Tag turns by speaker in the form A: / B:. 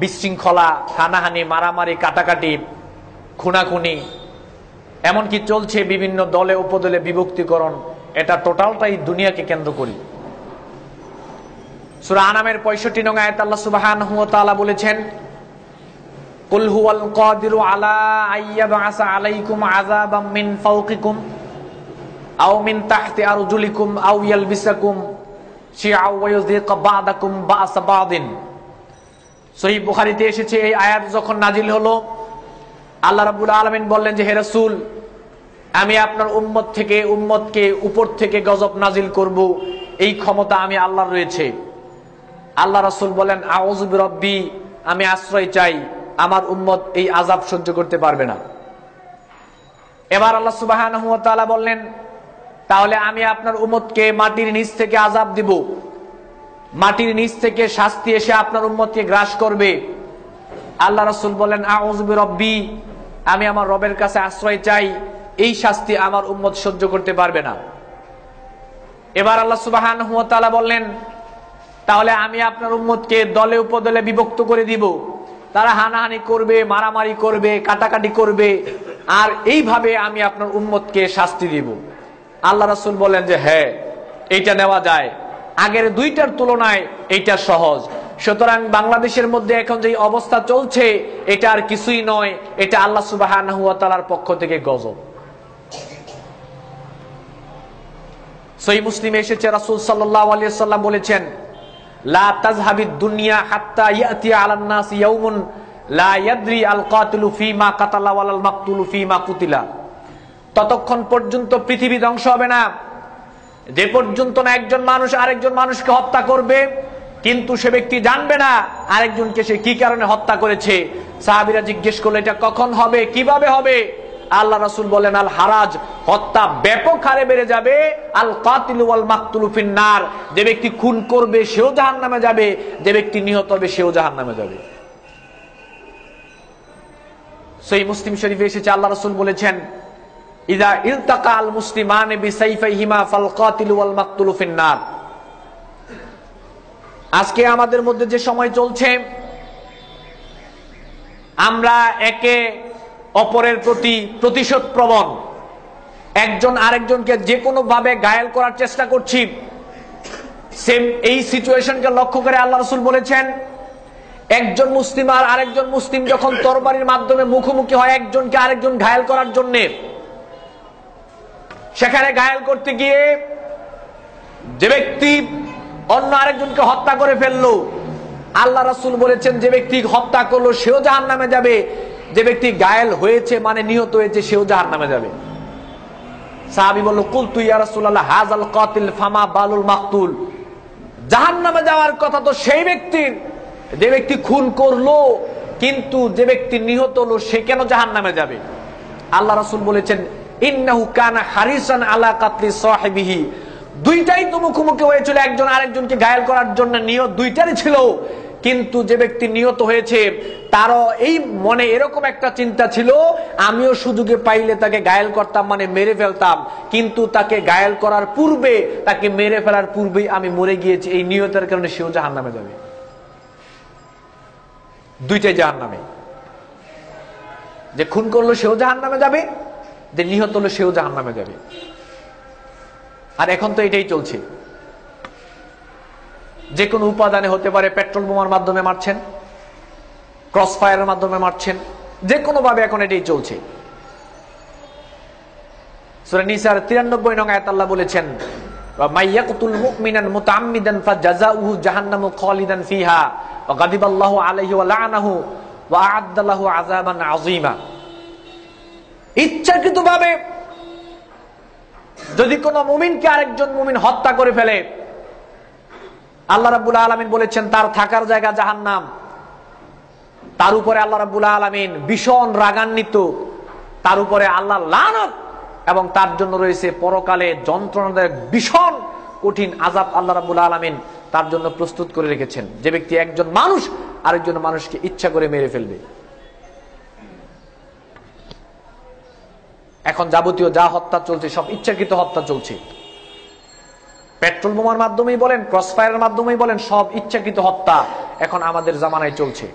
A: বিশৃঙ্খলা, হানাহানি, মারামারি, কাটাকাটি, খুনাখুনি, এমনকি চলছে বিভিন্ন দলে উপদলে বিভক্তিকরণ। এটা টোটালটাই দুনিয়াকে কেন্দ্র করি। সূরা আনামের 65 নং আয়াত আল্লাহ সুবহানাহু ওয়া তাআলা বলেছেন, কুল হুয়াল কাদিরু আলা আইয়াবআসা আলাইকুম আযাবাম মিন ফাওকিকুম আও মিন তাহতি আরজুলিকুম আও ইয়ালবিসাকুম শিআও ওয়া ইউযিকা বা'দাকুম বা'সা বা'দিন। সহিহ বুখারীতে এসেছে, এই আয়াত যখন নাজিল হলো, আল্লাহ রাব্বুল আলামিন বললেন যে, হে রাসূল, আমি আপনার উম্মতকে উপর থেকে গজব নাজিল করব, এই ক্ষমতা আমি আল্লাহর রয়েছে। আল্লাহ রাসূল বলেন, আউযু বিরাব্বি, আমি আশ্রয় চাই, আমার উম্মত এই আযাব সহ্য করতে পারবে না। এবার আল্লাহ সুবহানাহু ওয়া তাআলা বললেন, তাহলে আমি আপনার উম্মতকে মাটির নিচ থেকে আযাব দিব, মাটির নিচ থেকে শাস্তি এসে আপনার উম্মতকে গ্রাস করবে। আল্লাহ রাসূল বলেন, আউযু বিরাব্বি, আমি আমার রবের কাছে আশ্রয় চাই, এই শাস্তি আমার উম্মত সহ্য করতে পারবে না। এবার আল্লাহ সুবহানাহু ওয়া তাআলা বললেন, তাহলে আমি আপনার উম্মতকে দলে উপদলে বিভক্ত করে দিব, তারা হানাহানি করবে, মারামারি করবে, কাটাকাটি করবে, আর এইভাবে আমি আপনার উম্মতকে শাস্তি দিব। আল্লাহ রাসূল বলেন যে হ্যাঁ, এইটা নেওয়া যায়, আগের দুইটার তুলনায় এইটা সহজ। সুতরাং বাংলাদেশের মধ্যে এখন যে অবস্থা চলছে, এটা আর কিছুই নয়, এটা আল্লাহ সুবহানাহু ওয়া তাআলার পক্ষ থেকে গজব। সহিহ মুসলিমে এসেছে, রাসূল সাল্লাল্লাহু আলাইহি ওয়াসাল্লাম বলেছেন, লা তাযহাবিদ দুনিয়া হাত্তা ইয়াতি আলান নাস ইয়াউমুন লা ইয়াদরি আল কাতিলু ফীমা কাতালা ওয়াল মাকতুলু ফীমা কুতিলা। ততক্ষণ পর্যন্ত পৃথিবী ধ্বংস হবে না, যে পর্যন্ত না একজন মানুষ আরেকজন মানুষকে হত্যা করবে, কিন্তু সে ব্যক্তি জানবে না আরেকজনকে সে কি কারণে হত্যা করেছে। সাহাবীরা জিজ্ঞেস করলো, এটা কখন হবে, কিভাবে হবে? আল্লাহ রাসূল বলেন, আল হারাজ, হত্যা ব্যাপক হারে বেড়ে যাবে, আল কাতিলু ওয়াল মাকতুলু ফিন্নার, যে ব্যক্তি খুন করবে সেও জাহান্নামে যাবে, যে ব্যক্তি নিহত হবে সেও জাহান্নামে যাবে। সহিহ মুসলিম শরীফে এসেছে, আল্লাহ রাসূল বলেছেন, ইযা ইলতাকা আল মুসলিমানে বিসাইফিহিমা ফাল কাতিলু ওয়াল মাকতুলু ফিন্নার। আজকে আমাদের মধ্যে যে সময় চলছে, আমরা একে অপরের প্রতি প্রতিশোধ প্রবণ, একজন আরেকজনকে যে কোনো ভাবে ঘায়েল করার চেষ্টা করছি। সেম এই সিচুয়েশনকে লক্ষ্য করে আল্লাহ রাসূল বলেছেন, একজন মুসলিম আর আরেকজন মুসলিম যখন তরবারির মাধ্যমে মুখোমুখি হয় একজনকে আরেকজন ঘায়েল করার জন্য, সেখানে ঘায়েল করতে গিয়ে যে ব্যক্তি অন্য আরেকজনকে হত্যা করে ফেললো, আল্লাহ রাসূল বলেছেন, যে ব্যক্তি হত্যা করলো সেও জাহান্নামে যাবে, যে ব্যক্তি ঘায়েল হয়েছে মানে নিহত হয়েছে সেও জাহান্নামে যাবে। সাহাবী বলল, কুলতু ইয়া রাসূলুল্লাহ হাযাল কাতিল ফামা বালুল মাকতুল। জাহান্নামে যাওয়ার কথা তো সেই ব্যক্তির, যে ব্যক্তি খুন করলো, কিন্তু যে ব্যক্তি নিহত হলো সে কেন জাহান্নামে যাবে? আল্লাহ রাসূল বলেছেন, ইন্নাহু কানা হারিসান আলা কাতলি সাহিবিহি। দুইটাই তো মুখোমুখি হয়েছিল একজন আরেকজনকে ঘায়েল করার জন্য, নিয়ত দুইটারই ছিল, কিন্তু যে ব্যক্তি নিহত হয়েছে তারও এই মনে এরকম একটা চিন্তা ছিল, আমিও সুযোগে পাইলে তাকে ঘায়েল করতাম, মানে মেরে ফেলতাম, কিন্তু তাকে ঘায়েল করার পূর্বে, তাকে মেরে ফেলার পূর্বেই আমি মরে গিয়েছি, এই নিয়তের কারণে সেও জাহান্নামে যাবে। দুইটাই জাহান্নামে, যে খুন করলো সেও জাহান্নামে যাবে, যে নিহত হলো সেও জাহান্নামে যাবে। আর এখন তো এটাই চলছে, যে কোনো উপাদানে হতে পারে, পেট্রোল বোমার মাধ্যমে মারছেন, ক্রস ফায়ারের মাধ্যমে মারছেন, যে কোনো ভাবে এখন এটাই চলছে। সূরা নিসার 93 নং আয়াত আল্লাহ বলেছেন, মাইয়াকতুল মুমিনান মুতাআম্মিদান ফাজাযাউহু জাহান্নামু খালিদান ফিহা ওয়া গাদিবাল্লাহু আলাইহি ওয়া লা'নাহু ওয়া আ'আদ্দা লাহু আযাবান আযীমা। ইচ্ছাকৃতভাবে যদি কোন মুমিনকে আরেকজন মুমিন হত্যা করে ফেলে, আল্লাহ রাব্বুল আলামিন বলেছেন তার থাকার জায়গা জাহান্নাম। তার উপরে আল্লাহ রাব্বুল আলামিন ভীষণ রাগান্বিত, তার উপরে আল্লাহ লানত, এবং তার জন্য রয়েছে পরকালে যন্ত্রণাদায়ক ভীষণ কঠিন আযাব আল্লাহ রাব্বুল আলামিন তার জন্য প্রস্তুত করে রেখেছেন, যে ব্যক্তি একজন মানুষ আরেকজন মানুষকে ইচ্ছা করে মেরে ফেলবে। এখন যাবতীয় যা হত্যা চলছে সব ইচ্ছাকৃত হত্যা চলছে, পেট্রোল বোমার মাধ্যমেই বলেন, ক্রস ফায়ারের মাধ্যমেই বলেন, সব ইচ্ছাকৃত হত্যা এখন আমাদের জামানায় চলছে।